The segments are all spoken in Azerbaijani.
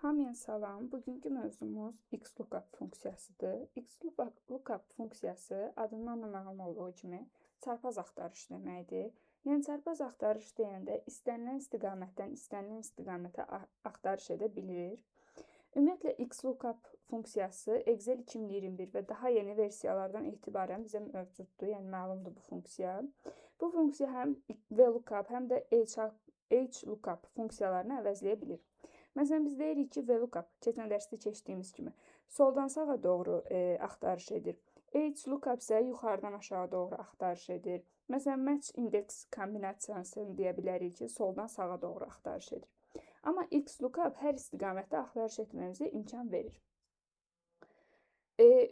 Hamıya salam. Bugünkü mövzumuz XLOOKUP funksiyasıdır. XLOOKUP funksiyası adından da məlum olduğu kimi çarpaz axtarış deməkdir. Yəni çarpaz axtarış deyəndə istənilən istiqamətdən istənilən istiqamətə axtarış edə bilir. Ümumiyyətlə XLOOKUP funksiyası Excel 2021 və daha yeni versiyalardan etibarən bizə mövcuddur, yəni məlumdur bu funksiya. Bu funksiya həm VLOOKUP, həm də HLOOKUP funksiyalarını əvəzləyə bilir. Məsələn, biz deyirik ki, VLOOKUP, keçən dərsdə keçdiyimiz kimi, soldan sağa doğru axtarış edir. HLOOKUP isə yuxarıdan aşağı doğru axtarış edir. Məsələn, match index kombinasiyasını deyə bilərik ki, soldan sağa doğru axtarış edir. Amma XLOOKUP hər istiqamətdə axtarış etməyimizə imkan verir.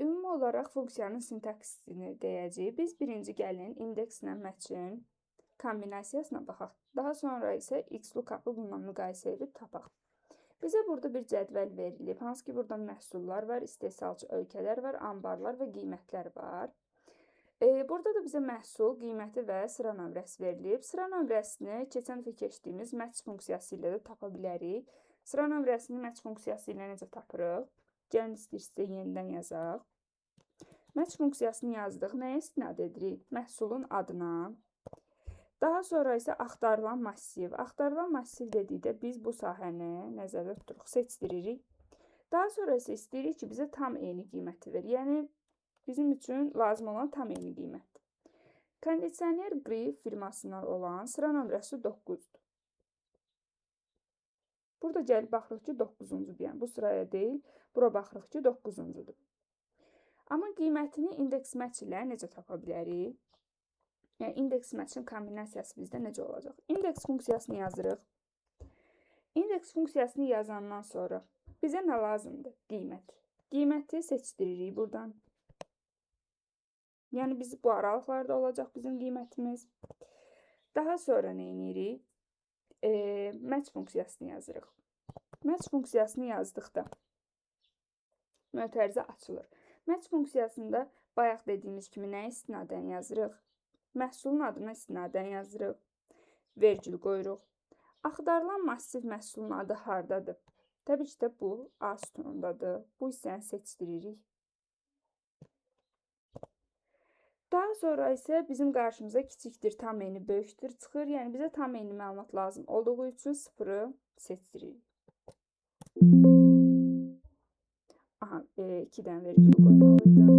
Ümumi olaraq funksiyanın sintaksisini deyəcəyik. Biz birinci gəlin indekslə match-in kombinasiyasına baxaq. Daha sonra isə XLOOKUP-ı bununla müqayisə edib tapaq. Bizə burada bir cədvəl verilib. Hansı ki, burada məhsullar var, istehsalçı ölkələr var, ambarlar və qiymətlər var. Burada da bizə məhsul, qiyməti və sıra nömrəsi verilib. Sıra nömrəsini keçən dəfə keçdiyimiz match funksiyası ilə də tapa bilərik. Sıra nömrəsini match funksiyası ilə necə tapırıq? Gəlin istəyirsə yenidən yazaq. Match funksiyasını yazdıq. Nəyə istinad edirik? Məhsulun adına. Daha sonra isə axtarılan massiv. Axtarılan massiv dedikdə biz bu sahəni nəzərdə tuturuq, seçdiririk. Daha sonra isə istəyirik ki, bizə tam eyni qiyməti ver. Yəni, bizim üçün lazım olan tam eyni qiymətdir. Kondisioner Qrif firmasından olan sıra nömrəsi 9-dur. Burada gəlib baxırıq ki, 9-cudur. Yəni, bu sıraya deyil, bura baxırıq ki, 9-cudur. Amma qiymətini index match ilə necə tapa bilərik? Yəni, index match-in kombinasiyası bizdə necə olacaq? Index funksiyasını yazırıq. Index funksiyasını yazandan sonra bizə nə lazımdır? Qiymət. Qiyməti seçdiririk buradan. Yəni, biz bu aralıqlarda olacaq bizim qiymətimiz. Daha sonra nə edirik? Match funksiyasını yazırıq. Match funksiyasını yazdıqda mötərizə açılır. Match funksiyasında bayaq dediyimiz kimi nəyə istinadən yazırıq? Məhsulun adına istinadən yazırıq. Vergül qoyuruq. Axtarılan massiv məhsulun adı hardadır? Təbii ki, də bu A sütunundadır. Bu hissəni seçdiririk. Daha sonra isə bizim qarşımıza kiçikdir, tam eyni, böyükdür çıxır. Yəni, bizə tam eyni məlumat lazım olduğu üçün 0-ı seçdiririk. Aha, 2-dən vergül qoymalıydım.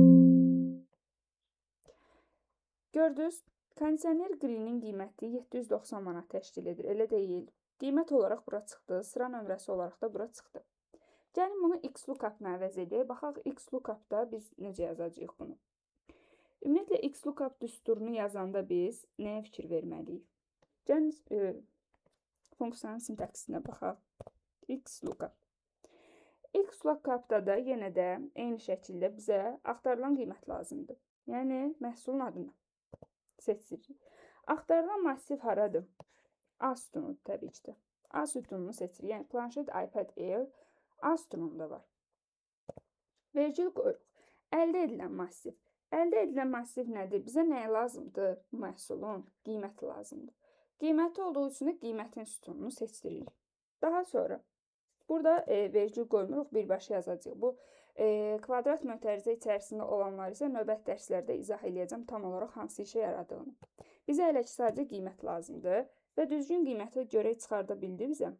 Gördünüz, kondisioner Qrinin qiyməti 790 manat təşkil edir, elə deyil. Qiymət olaraq bura çıxdı, sıra nömrəsi olaraq da bura çıxdı. Gəlin bunu XLOOKUP-la əvəz edək. Baxaq, XLOOKUP-da biz necə yazacağıq bunu? Ümumiyyətlə, XLOOKUP düsturunu yazanda biz nəyə fikir verməliyik? Gəlin funksiyanın sintaksisinə baxaq. XLOOKUP. XLOOKUP-da da yenə də eyni şəkildə bizə axtarılan qiymət lazımdır. Yəni, məhsulun adını seçirik. Axtarılan massiv haradır? A sütunudur təbii ki də. A sütununu seçirik. Yəni, planşet iPad Air A sütununda var. Vergül qoyuruq. Əldə edilən massiv. Əldə edilən massiv nədir? Bizə nəyə lazımdır? Məhsulun qiyməti lazımdır. Qiyməti olduğu üçün də qiymətin sütununu seçdiririk. Daha sonra burada vergül qoymuruq, birbaşa yazacağıq. Bu kvadrat mötərizə içərisində olanlar isə növbət dərslərdə izah edəcəm tam olaraq hansı işə yaradığını. Bizə hələ ki sadəcə qiymət lazımdır və düzgün qiymətə görə çıxarda bildi bizə.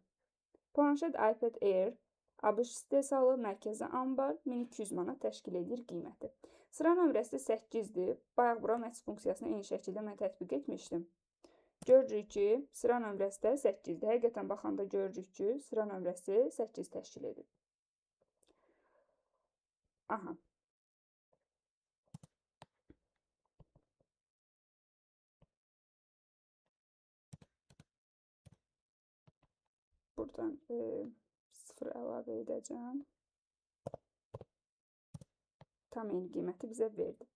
Planşet iPad Air ABŞ istehsalı mərkəzi ambar 1200 manat təşkil edir qiyməti. Sıra nömrəsi 8-dir. Bayaq bura match funksiyasını eyni şəkildə mən tətbiq etmişdim. Görürük ki, sıra nömrəsi də 8-dir. Həqiqətən baxanda görürük ki, sıra nömrəsi 8 təşkil edir. Aha. Buradan 0 əlavə edəcəm. Tam eyni qiyməti bizə verdi.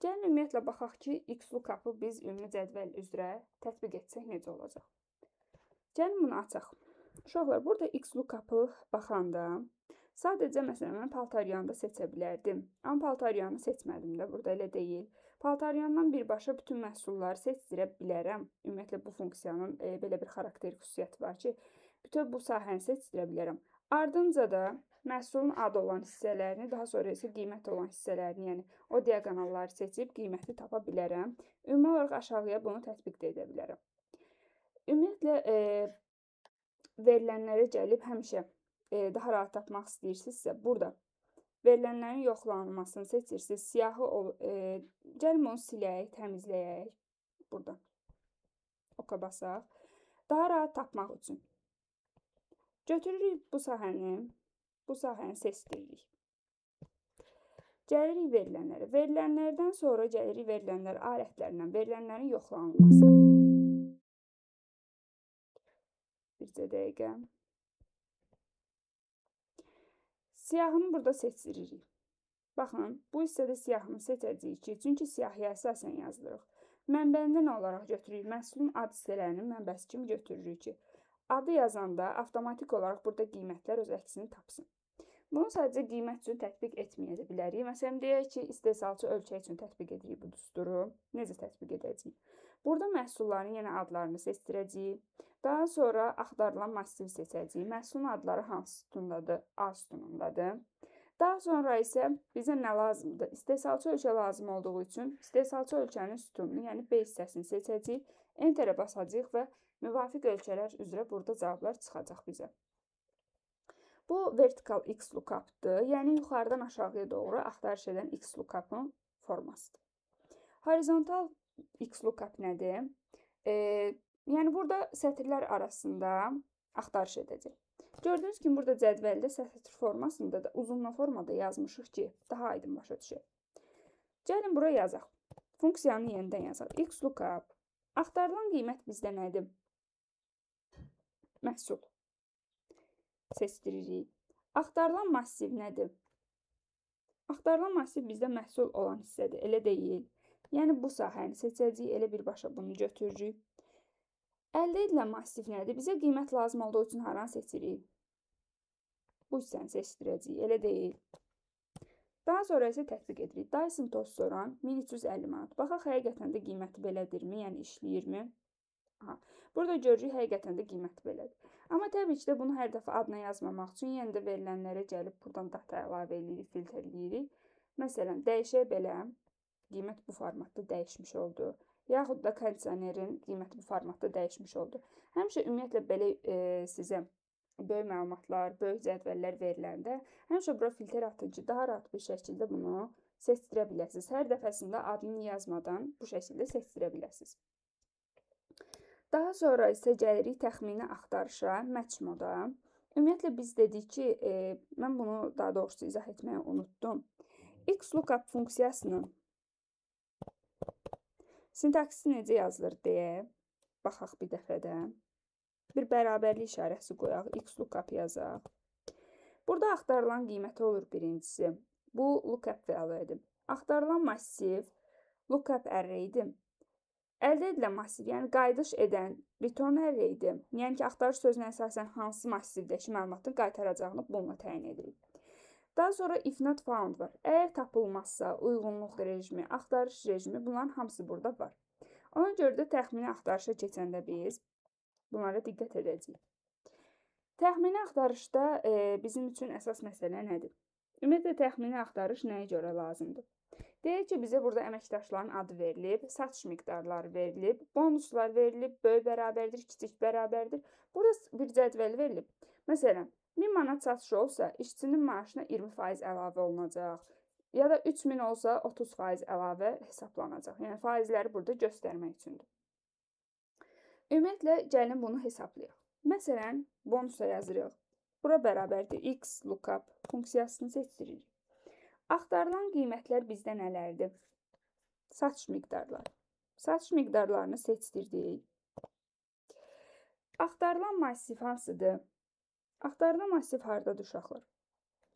Gəlin ümumiyyətlə baxaq ki, XLOOKUP-ı biz ümumi cədvəl üzrə tətbiq etsək necə olacaq? Gəlin bunu açaq. Uşaqlar, burada XLOOKUP-ı baxanda sadəcə məsələn mən paltaryanı da seçə bilərdim. Amma paltaryanı seçmədim də, burada elə deyil. Paltaryandan birbaşa bütün məhsulları seçdirə bilərəm. Ümumiyyətlə bu funksiyanın belə bir xarakter xüsusiyyəti var ki, bütöv bu sahəni seçdirə bilərəm. Ardınca da məhsulun adı olan hissələrini, daha sonra isə qiymət olan hissələrini, yəni o diaqonalları seçib qiyməti tapa bilərəm. Ümumi olaraq aşağıya bunu tətbiq də edə bilərəm. Ümumiyyətlə, verilənlərə gəlib həmişə daha rahat tapmaq istəyirsinizsə, burada verilənlərin yoxlanılmasını seçirsiniz. Siyahı, gəlin bunu silək, təmizləyək. Burada oka basaq. Daha rahat tapmaq üçün. Götürürük bu sahəni seçdiririk. Gəlirik verilənlərə. Verilənlərdən sonra gəlirik verilənlər alətlərindən, verilənlərin yoxlanılması. Bircə dəqiqə. Siyahını burada seçdiririk. Baxın, bu hissədə siyahını seçəcəyik ki, çünki siyahıya əsasən yazılırıq. Mənbəndə nə olaraq götürürük? Məhsulun ad hissələrinin mənbəsi kimi götürürük ki, adı yazanda avtomatik olaraq burada qiymətlər öz əksini tapsın. Bunu sadəcə qiymət üçün tətbiq etməyə bilərik. Məsələn, deyək ki, istehsalçı ölkə üçün tətbiq edirik bu düsturu. Necə tətbiq edəcəyik? Burada məhsulların yenə adlarını seçdirəcəyik. Daha sonra axtarılan massiv seçəcəyik. Məhsulun adları hansı sütundadır? A sütunundadır. Daha sonra isə bizə nə lazımdır? İstehsalçı ölkə lazım olduğu üçün istehsalçı ölkənin sütununu, yəni B hissəsini seçəcəyik. Enterə basacağıq və müvafiq ölkələr üzrə burada cavablar çıxacaq bizə. Bu vertikal X lookup'dır. Yəni yuxarıdan aşağıya doğru axtarış edən X lookup'un formasıdır. Horizontal X lookup nədir? Yəni burada sətirlər arasında axtarış edəcək. Gördüyünüz kimi burada cədvəldə sətr formasında da uzunlu formada yazmışıq ki, daha aydın başa düşək. Gəlin bura yazaq. Funksiyanı yenidən yazaq. X lookup. Axtarılan qiymət bizdə nədir? Məhsul. Seçdiririk. Axtarılan massiv nədir? Axtarılan massiv bizdə məhsul olan hissədir, elə deyil. Yəni bu sahəni seçəcəyik, elə birbaşa bunu götürürük. Əldə edilən massiv nədir? Bizə qiymət lazım olduğu üçün haranı seçirik? Bu hissəni seçdirəcəyik, elə deyil. Daha sonra isə tətbiq edirik. Dyson tostoran 1350 manat. Baxaq, həqiqətən də qiyməti belədirmi? Yəni işləyirmi? Burada görürük, həqiqətən də qiyməti belədir. Amma təbii ki də bunu hər dəfə adına yazmamaq üçün yenə də verilənlərə gəlib buradan data əlavə edirik, filtrləyirik. Məsələn, dəyişək belə, qiymət bu formatda dəyişmiş oldu. Yaxud da kondisionerin qiyməti bu formatda dəyişmiş oldu. Həmişə ümumiyyətlə belə sizə böyük məlumatlar, böyük cədvəllər veriləndə həmişə bura filtr atın ki, daha rahat bir şəkildə bunu seçdirə biləsiniz. Hər dəfəsində adını yazmadan bu şəkildə seçdirə biləsiniz. Daha sonra isə gəlirik təxmini axtarışa, match moda. Ümumiyyətlə biz dedik ki, mən bunu daha doğrusu izah etməyi unutdum. X lookup funksiyasının sintaksisi necə yazılır deyə baxaq bir dəfədə. Bir bərabərlik işarəsi qoyaq, X lookup yazaq. Burada axtarılan qiyməti olur birincisi. Bu lookup value-dir. Axtarılan massiv lookup array-dir. Əldə edilən massiv, yəni qayıdış edən return array-dir. Yəni ki, axtarış sözünə əsasən hansı massivdəki məlumatın qaytaracağını bununla təyin edirik. Daha sonra if not found var. Əgər tapılmazsa, uyğunluq rejimi, axtarış rejimi, bunların hamısı burada var. Ona görə də təxmini axtarışa keçəndə biz bunlara diqqət edəcəyik. Təxmini axtarışda bizim üçün əsas məsələ nədir? Ümumiyyətlə, təxmini axtarış nəyə görə lazımdır? Deyək ki, bizə burada əməkdaşların adı verilib, satış miqdarları verilib, bonuslar verilib, böyük bərabərdir, kiçik bərabərdir. Burada bir cədvəl verilib. Məsələn, 1000 manat satışı olsa, işçinin maaşına 20% əlavə olunacaq. Ya da 3000 olsa 30% əlavə hesablanacaq. Yəni, faizləri burada göstərmək üçündür. Ümumiyyətlə, gəlin bunu hesablayaq. Məsələn, bonusa yazırıq. Bura bərabərdir X lookup funksiyasını seçdiririk. Axtarılan qiymətlər bizdə nələrdir? Satış miqdarları. Satış miqdarlarını seçdirdik. Axtarılan massiv hansıdır? Axtarılan massiv hardadır uşaqlar?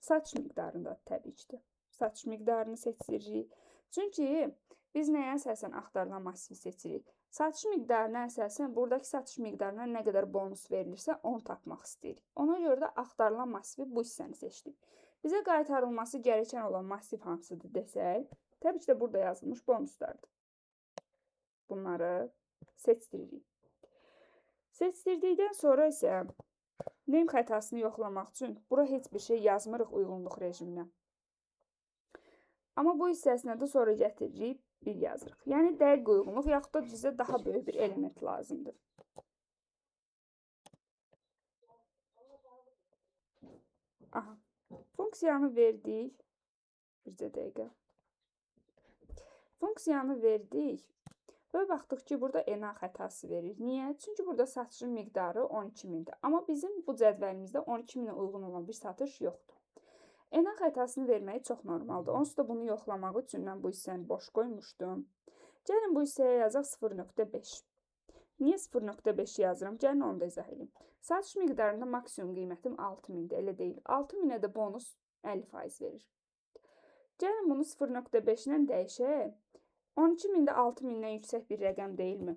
Satış miqdarında təbii ki. Satış miqdarını seçdiririk. Çünki biz nəyə əsasən axtarılan massiv seçirik? Satış miqdarına əsasən buradakı satış miqdarına nə qədər bonus verilirsə onu tapmaq istəyirik. Ona görə də axtarılan massivi bu hissəni seçdik. Bizə qaytarılması gərəkən olan massiv hansıdır desək, təbii ki də burada yazılmış bonuslardır. Bunları seçdiririk. Seçdirdikdən sonra isə Name xətasını yoxlamaq üçün bura heç bir şey yazmırıq uyğunluq rejiminə. Amma bu hissəsinə də sonra gətiririk, 1 yazırıq. Yəni dəqiq uyğunluq yaxud da bizə daha böyük bir element lazımdır. Aha. Funksiyanı verdik. Bircə dəqiqə. Funksiyanı verdik. Və baxdıq ki, burada ENA xətası verir. Niyə? Çünki burada satışın miqdarı 12.000-dir. Amma bizim bu cədvəlimizdə 12.000-ə uyğun olan bir satış yoxdur. ENA xətasını verməyi çox normaldır. Onsuz da bunu yoxlamaq üçün mən bu hissəni boş qoymuşdum. Gəlin bu hissəyə yazaq 0.5. Niyə 0.5 yazıram? Gəlin onu da izah edeyim. Satış miqdarında maksimum qiymətim 6.000-dir, elə deyil. 6.000-ə də bonus 50% verir. Gəlin bunu 0.5 ilə dəyişək. 12.000-də 6.000-dən yüksək bir rəqəm deyilmi?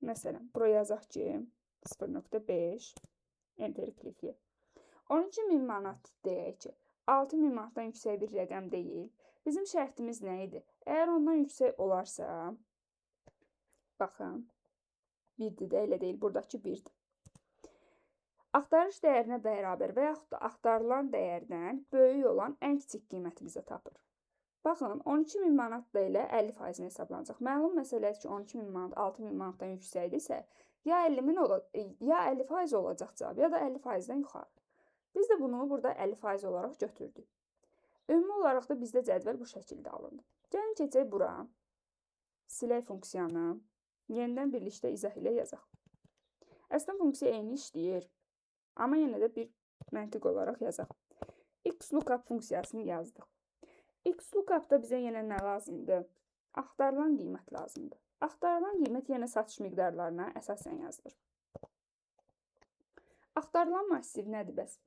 Məsələn, buraya yazaq ki, 0.5, enter klikləyək. 12.000 manat deyək ki, 6.000 manatdan yüksək bir rəqəm deyil. Bizim şərtimiz nə idi? Əgər ondan yüksək olarsa, baxın, 1-dir də, elə deyil, buradakı 1-dir. Axtarış dəyərinə bərabər və yaxud da axtarılan dəyərdən böyük olan ən kiçik qiyməti bizə tapır. Baxın, 12.000 manat da ilə 50%-ni hesablanacaq. Məlum məsələdir ki, 12.000 manat 6.000 manatdan yüksəkdirsə, ya 50% olacaq cavab, ya da 50%-dən yuxarı. Biz də bunu burada 50% olaraq götürdük. Ümumi olaraq da bizdə cədvəl bu şəkildə alındı. Gəlin keçək bura. Silək funksiyanı. Yenidən birlikdə izah ilə yazaq. Əslində funksiya eyni işləyir. Amma yenə də bir məntiq olaraq yazaq. XLOOKUP funksiyasını yazdıq. XLOOKUP-da bizə yenə nə lazımdır? Axtarılan qiymət lazımdır. Axtarılan qiymət yenə satış miqdarlarına əsasən yazılır. Axtarılan massiv nədir bəs?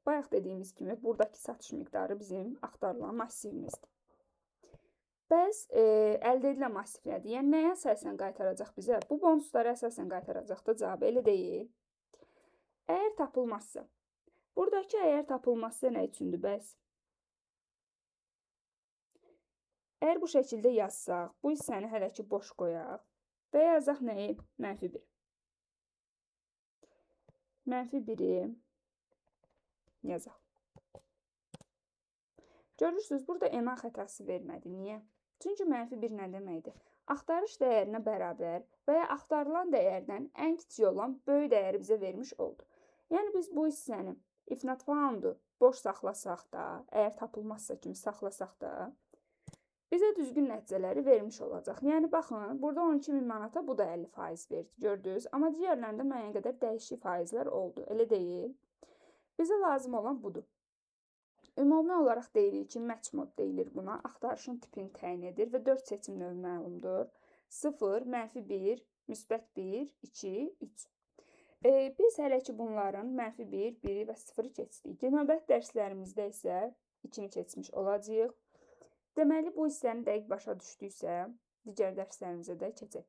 Bayaq dediyimiz kimi, buradakı satış miqdarı bizim axtarılan massivimizdir. Bəs əldə edilən massiv nədir? Yəni, nəyə əsasən qaytaracaq bizə? Bu bonusları əsasən qaytaracaq da cavabı, elə deyil. Əgər tapılmazsa, buradakı əgər tapılmazsa nə üçündür bəs? Əgər bu şəkildə yazsaq, bu hissəni hələ ki boş qoyaq və yazaq nəyi? -1. -1-i yazaq. Görürsünüz, burada ENA xətası vermədi. Niyə? Çünki -1 nə deməkdir? Axtarış dəyərinə bərabər və ya axtarılan dəyərdən ən kiçik olan böyük dəyəri bizə vermiş oldu. Yəni, biz bu hissəni if not found-u boş saxlasaq da, əgər tapılmazsa kimi saxlasaq da, bizə düzgün nəticələri vermiş olacaq. Yəni, baxın, burada 12.000 manata bu da 50% verdi, gördünüz. Amma digərlərində müəyyən qədər dəyişik faizlər oldu, elə deyil. Bizə lazım olan budur. Ümumi olaraq deyirik ki, match mod deyilir buna. Axtarışın tipini təyin edir və 4 seçim növü məlumdur. 0, -1, -1, 2, 3. Biz hələ ki bunların -1, 1 və 0-ı keçdik. Növbəti dərslərimizdə isə 2-ni keçmiş olacağıq. Deməli, bu hissəni dəqiq başa düşdüksə, digər dərslərimizə də keçək.